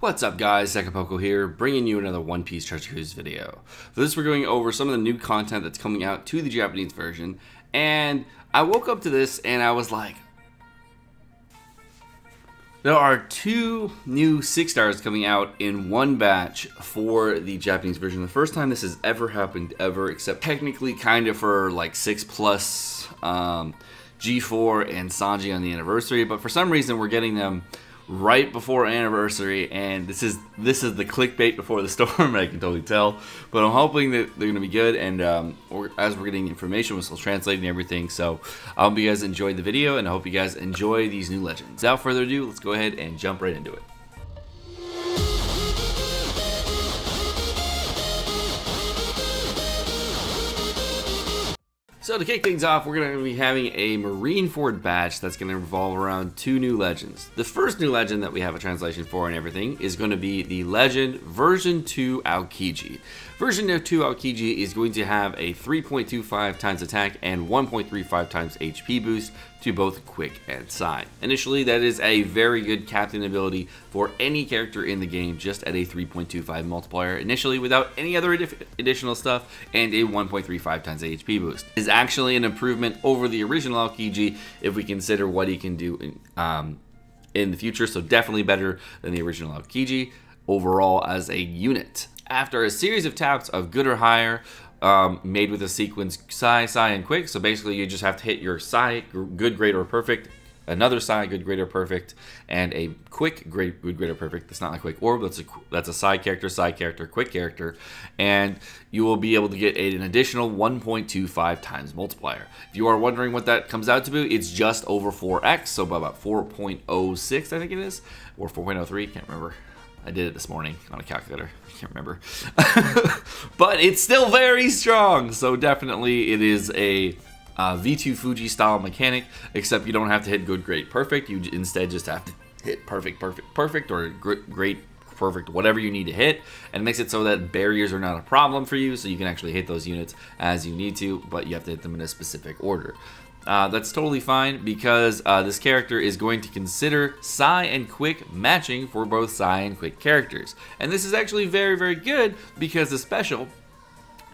What's up guys, Sekapoko here, bringing you another One Piece Treasure Cruise video. For this we're going over some of the new content that's coming out to the Japanese version, and I woke up to this and I was like, there are two new 6 stars coming out in one batch for the Japanese version. The first time this has ever happened ever, except technically kind of for like 6 plus G4 and Sanji on the anniversary, but for some reason we're getting them right before anniversary, and this is the clickbait before the storm. I can totally tell, but I'm hoping that they're gonna be good, and as we're getting information, we're still translating everything. So I hope you guys enjoyed the video, and I hope you guys enjoy these new legends. Without further ado, let's go ahead and jump right into it. So to kick things off, we're going to be having a Marineford batch that's going to revolve around 2 new legends. The first new legend that we have a translation for and everything is going to be the legend version 2 Aokiji. Version 2 Aokiji is going to have a 3.25 times attack and 1.35 times HP boost to both quick and Sai. Initially, that is a very good captain ability for any character in the game, just at a 3.25 multiplier initially without any other additional stuff, and a 1.35 times HP boost. It is actually an improvement over the original Aokiji if we consider what he can do in the future, so definitely better than the original Aokiji overall as a unit. After a series of taps of good or higher, made with a sequence Sai, and quick. So basically you just have to hit your Sai, good, great, or perfect, another Sai, good, great, or perfect, and a quick, great, good, great, or perfect. That's not a quick orb, that's a Sai character, quick character, and you will be able to get an additional 1.25 times multiplier. If you are wondering what that comes out to be, it's just over 4x, so about 4.06 I think it is, or 4.03, can't remember. I did it this morning on a calculator. I can't remember. But it's still very strong. So definitely it is a V2 Fuji style mechanic, except you don't have to hit good, great, perfect. You instead just have to hit perfect, or great, perfect, whatever you need to hit. And it makes it so that barriers are not a problem for you. So you can actually hit those units as you need to, but you have to hit them in a specific order. That's totally fine because this character is going to consider Sai and Quick matching for both Sai and Quick characters. And this is actually very, very good because the special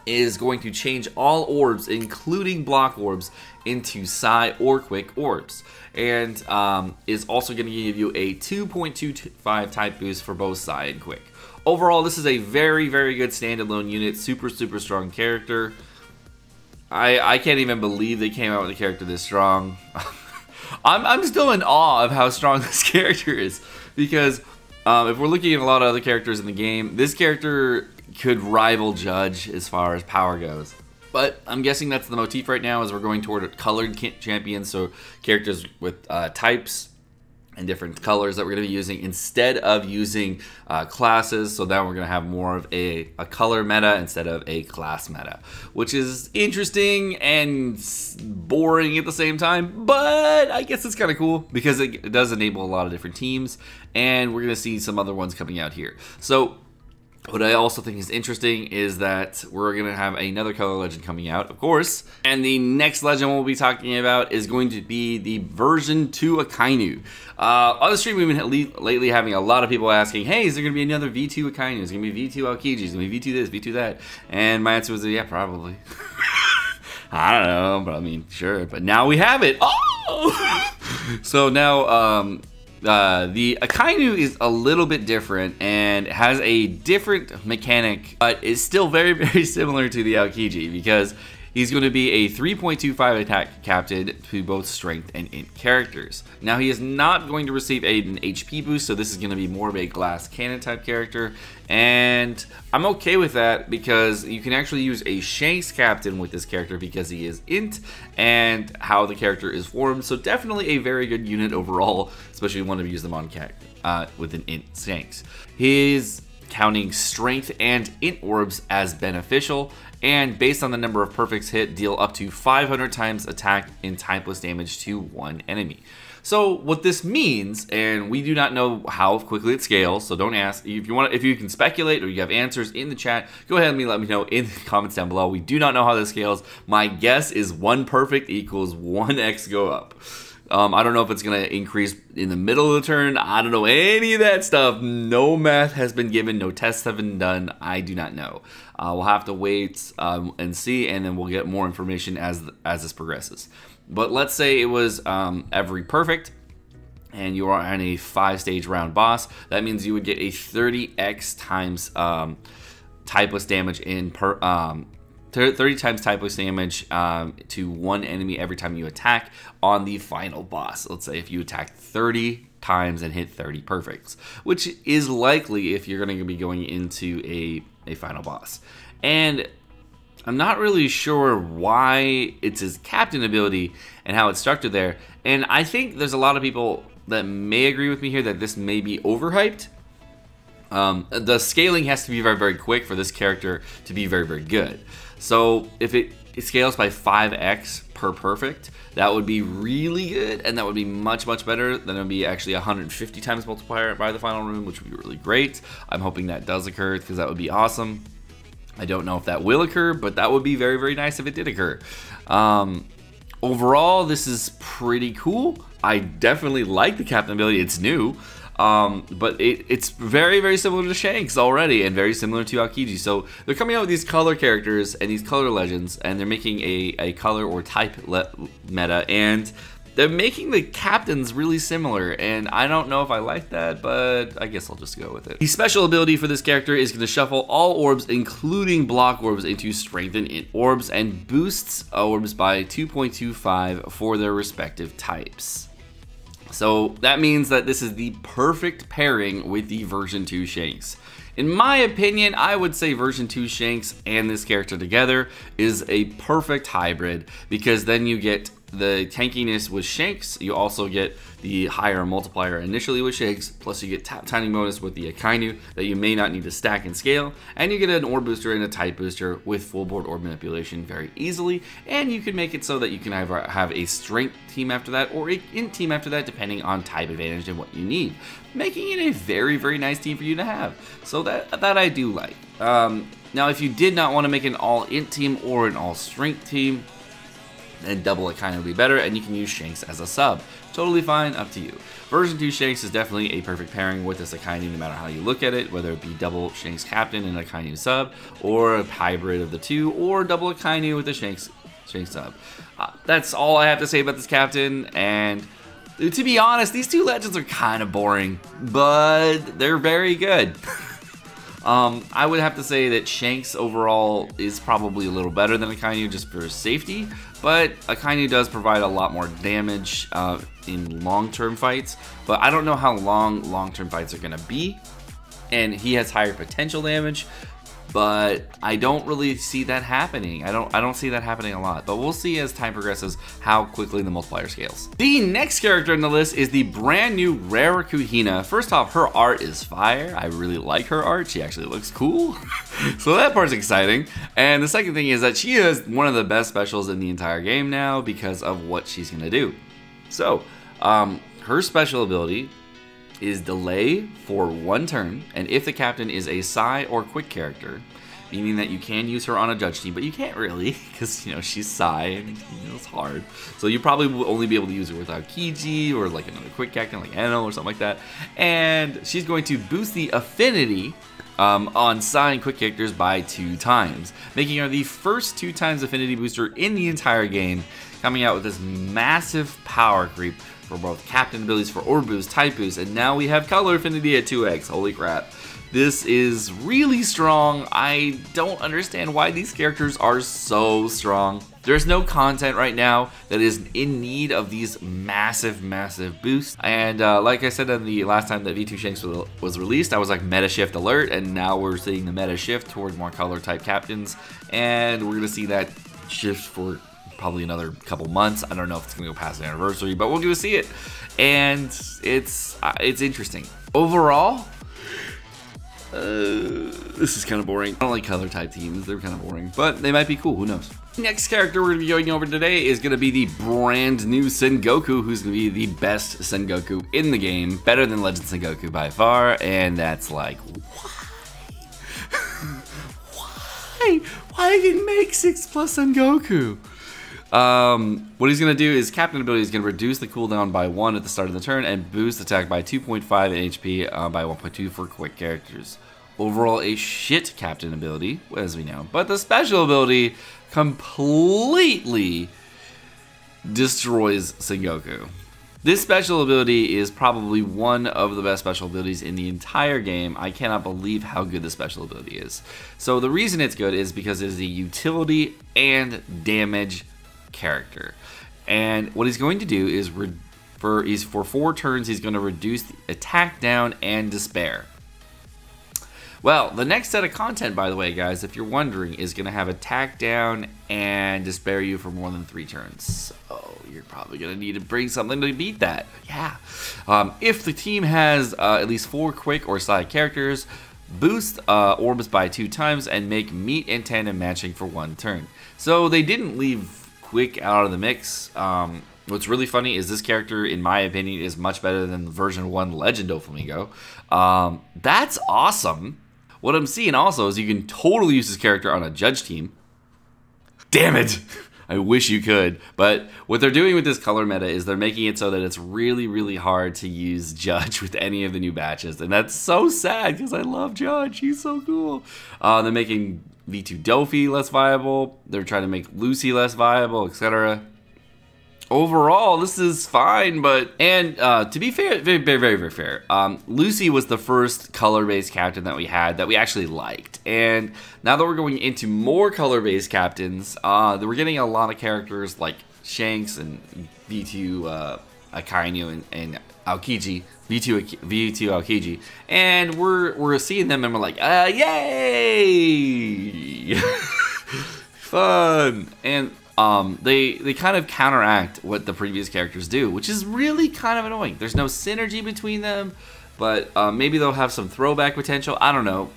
is going to change all orbs, including block orbs, into Sai or Quick orbs. And is also going to give you a 2.25 type boost for both Sai and Quick. Overall, this is a very, very good standalone unit, super, super strong character. I can't even believe they came out with a character this strong. I'm still in awe of how strong this character is, because if we're looking at a lot of other characters in the game, this character could rival Judge as far as power goes. But I'm guessing that's the motif right now, as we're going toward a colored champions, so characters with types and different colors that we're going to be using instead of using classes. So now we're going to have more of a color meta instead of a class meta, which is interesting and boring at the same time, but I guess it's kind of cool because it does enable a lot of different teams, and we're going to see some other ones coming out here. So what I also think is interesting is that we're going to have another color legend coming out, of course. And the next legend we'll be talking about is going to be the version 2 Akainu. On the stream, we've been lately having a lot of people asking, hey, is there going to be another V2 Akainu? Is there going to be V2 Aokiji? Is there going to be V2 this, V2 that? And my answer was, yeah, probably. I don't know, but I mean, sure. But now we have it. Oh! So now, the Akainu is a little bit different and has a different mechanic, but is still very, very similar to the Aokiji because he's going to be a 3.25 attack captain to both strength and int characters. Now he is not going to receive an HP boost, so this is going to be more of a glass cannon type character, and I'm okay with that because you can actually use a Shanks captain with this character because he is int and how the character is formed. So definitely a very good unit overall, especially if you want to use them on with an int Shanks. His counting strength and int orbs as beneficial, and based on the number of perfects hit, deal up to 500 times attack and typeless damage to one enemy. So what this means, and we do not know how quickly it scales, so don't ask. If you can speculate or you have answers in the chat, go ahead and let me know in the comments down below. We do not know how this scales. My guess is 1 perfect equals 1x go up. I don't know if it's going to increase in the middle of the turn. I don't know any of that stuff. No math has been given. No tests have been done. I do not know. We'll have to wait and see, and then we'll get more information as this progresses. But let's say it was every perfect, and you are on a 5-stage round boss. That means you would get a 30x times typeless damage 30 times typeless damage to one enemy every time you attack on the final boss. Let's say if you attack 30 times and hit 30 perfects, which is likely if you're going to be going into a final boss. And I'm not really sure why it's his captain ability and how it's structured there. And I think there's a lot of people that may agree with me here that this may be overhyped. The scaling has to be very, very quick for this character to be very, very good. So if it scales by 5x per perfect, that would be really good, and that would be much, much better than it would be actually 150 times multiplier by the final room, which would be really great. I'm hoping that does occur because that would be awesome. I don't know if that will occur, but that would be very, very nice if it did occur. Overall, this is pretty cool. I definitely like the captain ability. It's new. But it's very, very similar to Shanks already, and very similar to Aokiji. So they're coming out with these color characters and these color legends, and they're making a color or type meta, and they're making the captains really similar, and I don't know if I like that, but I guess I'll just go with it. The special ability for this character is going to shuffle all orbs, including block orbs, into strengthened int orbs, and boosts orbs by 2.25 for their respective types. So that means that this is the perfect pairing with the version 2 Shanks. In my opinion, I would say version 2 Shanks and this character together is a perfect hybrid, because then you get the tankiness with Shanks, you also get the higher multiplier initially with Shanks, plus you get tiny bonus with the Akainu that you may not need to stack and scale, and you get an orb booster and a type booster with full board orb manipulation very easily, and you can make it so that you can either have a strength team after that or an int team after that, depending on type advantage and what you need, making it a very, very nice team for you to have. So that I do like. Now, if you did not want to make an all int team or an all strength team, then double Akainu would be better, and you can use Shanks as a sub. Totally fine, up to you. Version 2 Shanks is definitely a perfect pairing with this Akainu no matter how you look at it, whether it be double Shanks captain and Akainu sub, or a hybrid of the two, or double Akainu with the Shanks sub. That's all I have to say about this captain, and to be honest, these two legends are kind of boring, but they're very good. I would have to say that Shanks overall is probably a little better than Akainu just for safety, but Akainu does provide a lot more damage in long-term fights, but I don't know how long-term fights are going to be, and he has higher potential damage, but I don't really see that happening. I don't see that happening a lot, but we'll see as time progresses how quickly the multiplier scales. The next character in the list is the brand new rare Hina. First off, her art is fire. I really like her art. She actually looks cool. So that part's exciting. And the second thing is that she is one of the best specials in the entire game now because of what she's gonna do. So, her special ability is delay for 1 turn, and if the captain is a Psy or quick character, meaning that you can use her on a judge team, but you can't really, because she's Psy and it's hard. So you probably will only be able to use her with Aokiji or like another quick captain like Ano or something like that. And she's going to boost the affinity on Psy and quick characters by 2 times, making her the first 2 times affinity booster in the entire game, coming out with this massive power creep for both captain abilities for orb boost, type boost, and now we have color affinity at 2x. Holy crap. This is really strong. I don't understand why these characters are so strong. There's no content right now that is in need of these massive, massive boosts. And like I said in the last time that V2 Shanks was released, I was like meta shift alert, and now we're seeing the meta shift toward more color type captains, and we're gonna see that shift for probably another couple months. I don't know if it's gonna go past the anniversary, but we're gonna see it, and it's interesting. Overall, this is kind of boring. I don't like color type teams, they're kind of boring, but they might be cool, who knows. Next character we're gonna be going over today is gonna be the brand new Sengoku, who's gonna be the best Sengoku in the game, better than Legend Sengoku by far, and that's like, why? Why did it make 6+ Sengoku? What he's going to do is Captain ability is going to reduce the cooldown by 1 at the start of the turn and boost attack by 2.5 in HP by 1.2 for quick characters. Overall, a shit Captain ability, as we know. But the special ability completely destroys Sengoku. This special ability is probably one of the best special abilities in the entire game. I cannot believe how good the special ability is. So the reason it's good is because it is a utility and damage character. And what he's going to do is for 4 turns, he's going to reduce the attack down and despair. Well, the next set of content, by the way, guys, if you're wondering, is going to have attack down and despair you for more than 3 turns. So you're probably going to need to bring something to beat that. Yeah. If the team has at least 4 quick or side characters, boost orbs by 2 times and make meat and tandem matching for 1 turn. So they didn't leave quick out of the mix. What's really funny is this character, in my opinion, is much better than version 1 Legend Doflamingo. That's awesome. What I'm seeing also is you can totally use this character on a judge team. Damn it! I wish you could. But what they're doing with this color meta is they're making it so that it's really, really hard to use Judge with any of the new batches. And that's so sad because I love Judge. He's so cool. They're making V2 Dofi less viable. They're trying to make Lucy less viable, etc. Overall, this is fine, but to be fair, very, very, very, very fair. Lucy was the first color-based captain that we had that we actually liked, and now that we're going into more color-based captains, we're getting a lot of characters like Shanks and V2 Akainu and Aokiji, V2 Aokiji, and we're seeing them and we're like, yay, fun, and they kind of counteract what the previous characters do, which is really kind of annoying. There's no synergy between them, but maybe they'll have some throwback potential. I don't know.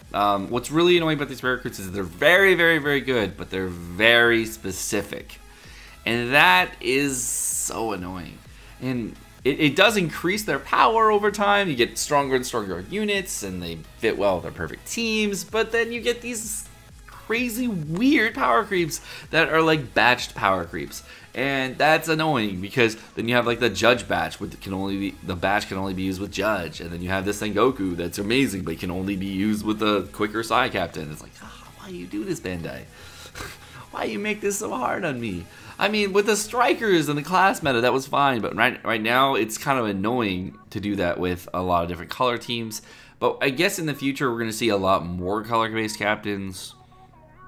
What's really annoying about these recruits is they're very, very, very good, but they're very specific. And that is so annoying. And it does increase their power over time. You get stronger and stronger units, and they fit well with their perfect teams, but then you get these crazy weird power creeps that are like batched power creeps, and that's annoying because then you have like the Judge batch, which the batch can only be used with Judge, and then you have this Sengoku that's amazing but can only be used with a quicker side captain. It's like, why you do this, Bandai? Why you make this so hard on me? I mean, with the strikers and the class meta, that was fine, but right now it's kind of annoying to do that with a lot of different color teams. But I guess in the future we're going to see a lot more color-based captains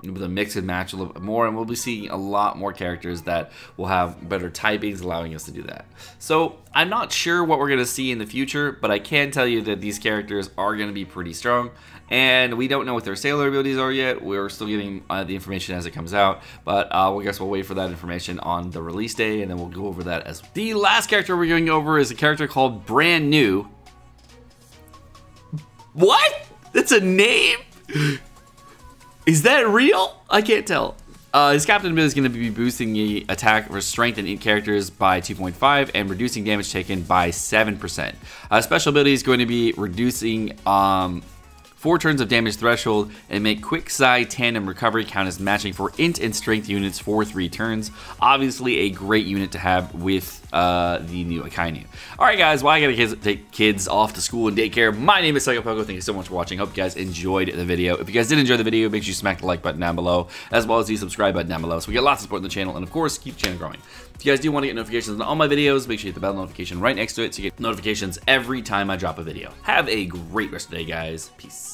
with a mix and match a little bit more, and we'll be seeing a lot more characters that will have better typings, allowing us to do that. So I'm not sure what we're going to see in the future, but I can tell you that these characters are going to be pretty strong, and we don't know what their sailor abilities are yet. We're still getting the information as it comes out, but I guess we'll wait for that information on the release day, and then we'll go over that as well. The last character we're going over is a character called Brannew. What? That's a name? Is that real? I can't tell. His captain ability is going to be boosting the attack for strength and int characters by 2.5 and reducing damage taken by 7%. Special ability is going to be reducing 4 turns of damage threshold and make quick side tandem recovery count as matching for int and strength units for 3 turns. Obviously a great unit to have with the new Akainu. Alright guys, well I gotta take kids off to school and daycare. My name is Sekapoko. Thank you so much for watching. Hope you guys enjoyed the video. If you guys did enjoy the video, make sure you smack the like button down below, as well as the subscribe button down below, so we get lots of support in the channel, and of course keep the channel growing. If you guys do want to get notifications on all my videos, make sure you hit the bell notification right next to it so you get notifications every time I drop a video. Have a great rest of the day, guys. Peace.